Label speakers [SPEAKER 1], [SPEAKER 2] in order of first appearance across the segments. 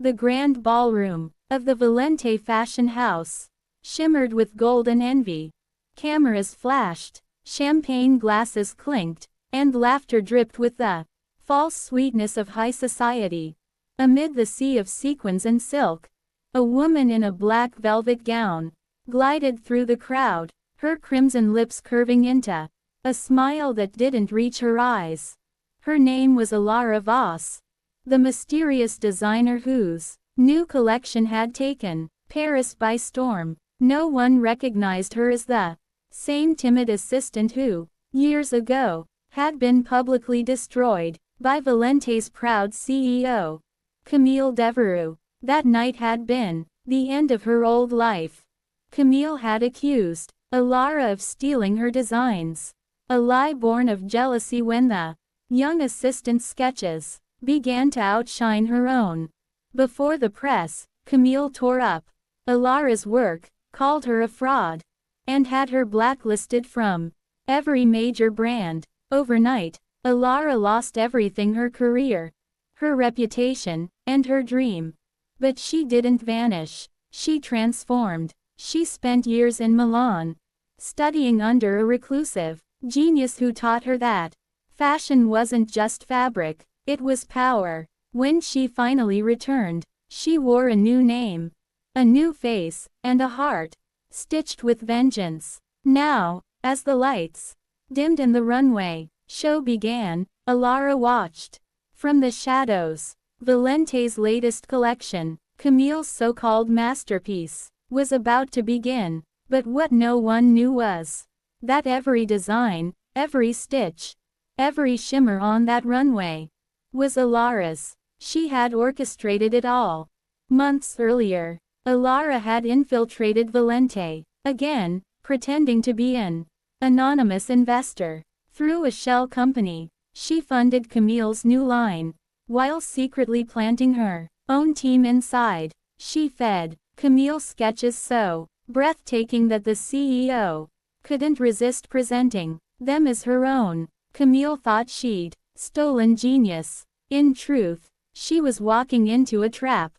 [SPEAKER 1] The grand ballroom of the Valente fashion house shimmered with gold and envy. Cameras flashed, champagne glasses clinked, and laughter dripped with the false sweetness of high society. Amid the sea of sequins and silk, a woman in a black velvet gown glided through the crowd, her crimson lips curving into a smile that didn't reach her eyes. Her name was Alara Voss, the mysterious designer whose new collection had taken Paris by storm. No one recognized her as the same timid assistant who, years ago, had been publicly destroyed by Valente's proud CEO, Camille Devereux. That night had been the end of her old life. Camille had accused Alara of stealing her designs, a lie born of jealousy when the young assistant's sketches began to outshine her own. Before the press, Camille tore up Alara's work, called her a fraud, and had her blacklisted from every major brand. Overnight, Alara lost everything: her career, her reputation, and her dream. But she didn't vanish. She transformed. She spent years in Milan, studying under a reclusive genius who taught her that fashion wasn't just fabric, it was power. When she finally returned, she wore a new name, a new face, and a heart stitched with vengeance. Now, as the lights dimmed and the runway show began, Alara watched from the shadows. Valente's latest collection, Camille's so-called masterpiece, was about to begin. But what no one knew was that every design, every stitch, every shimmer on that runway was Alara's. She had orchestrated it all. Months earlier, Alara had infiltrated Valente again, pretending to be an anonymous investor. Through a shell company, she funded Camille's new line, while secretly planting her own team inside. She fed Camille's sketches so breathtaking that the CEO couldn't resist presenting them as her own. Camille thought she'd stolen genius. In truth, she was walking into a trap.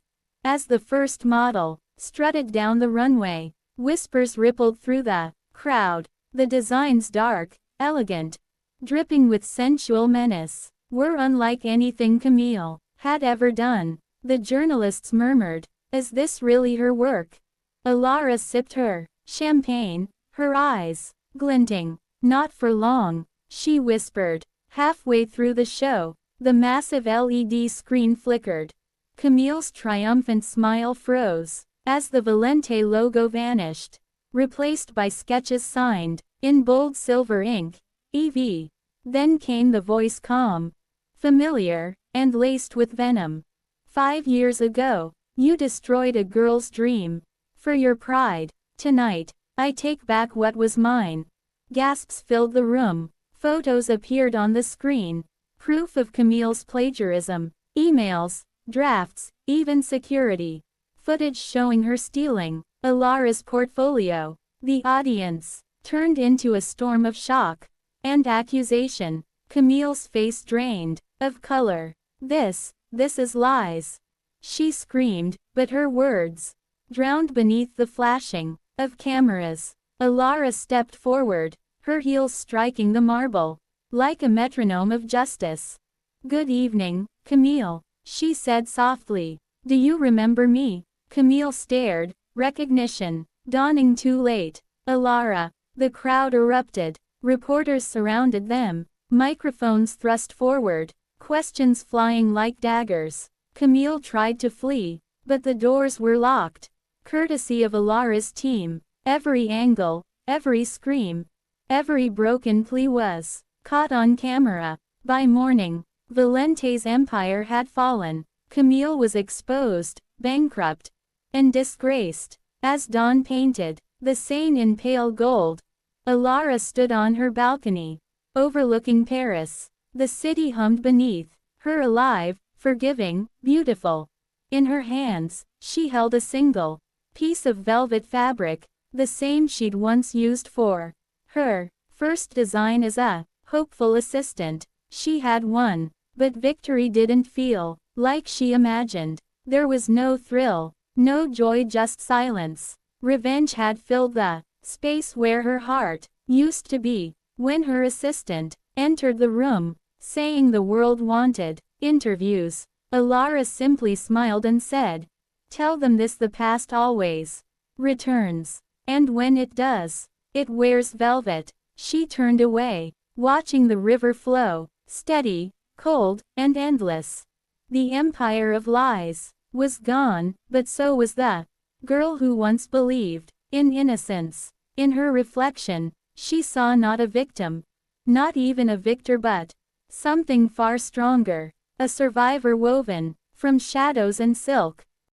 [SPEAKER 1] As the first model strutted down the runway, whispers rippled through the crowd. The designs, dark, elegant, dripping with sensual menace, were unlike anything Camille had ever done. The journalists murmured, "Is this really her work?" Alara sipped her champagne, her eyes glinting. "Not for long," she whispered. Halfway through the show, the massive LED screen flickered. Camille's triumphant smile froze as the Valente logo vanished, replaced by sketches signed in bold silver ink, EV. Then came the voice, calm, familiar, and laced with venom. "5 years ago, you destroyed a girl's dream. For your pride, tonight, I take back what was mine." Gasps filled the room. Photos appeared on the screen, proof of Camille's plagiarism, emails, drafts, even security footage showing her stealing Alara's portfolio. The audience turned into a storm of shock and accusation. Camille's face drained of color. This is lies," she screamed, but her words drowned beneath the flashing of cameras. Alara stepped forward, her heels striking the marble like a metronome of justice. "Good evening, Camille," she said softly. "Do you remember me?" Camille stared, recognition dawning too late. "Alara." The crowd erupted. Reporters surrounded them, microphones thrust forward, questions flying like daggers. Camille tried to flee, but the doors were locked. Courtesy of Alara's team, every angle, every scream, every broken plea was caught on camera. By morning, Valente's empire had fallen. Camille was exposed, bankrupt, and disgraced. As dawn painted the Seine in pale gold, Alara stood on her balcony, overlooking Paris. The city hummed beneath her, alive, forgiving, beautiful. In her hands, she held a single piece of velvet fabric, the same she'd once used for her first design as a hopeful assistant. She had won, but victory didn't feel like she imagined. There was no thrill, no joy, just silence. Revenge had filled the space where her heart used to be. When her assistant entered the room, saying the world wanted interviews, Alara simply smiled and said, "Tell them this: the past always returns. And when it does, it wears velvet." She turned away, watching the river flow, steady, cold, and endless. The empire of lies was gone, but so was the girl who once believed in innocence. In her reflection, she saw not a victim, not even a victor, but something far stronger, a survivor woven from shadows and silk.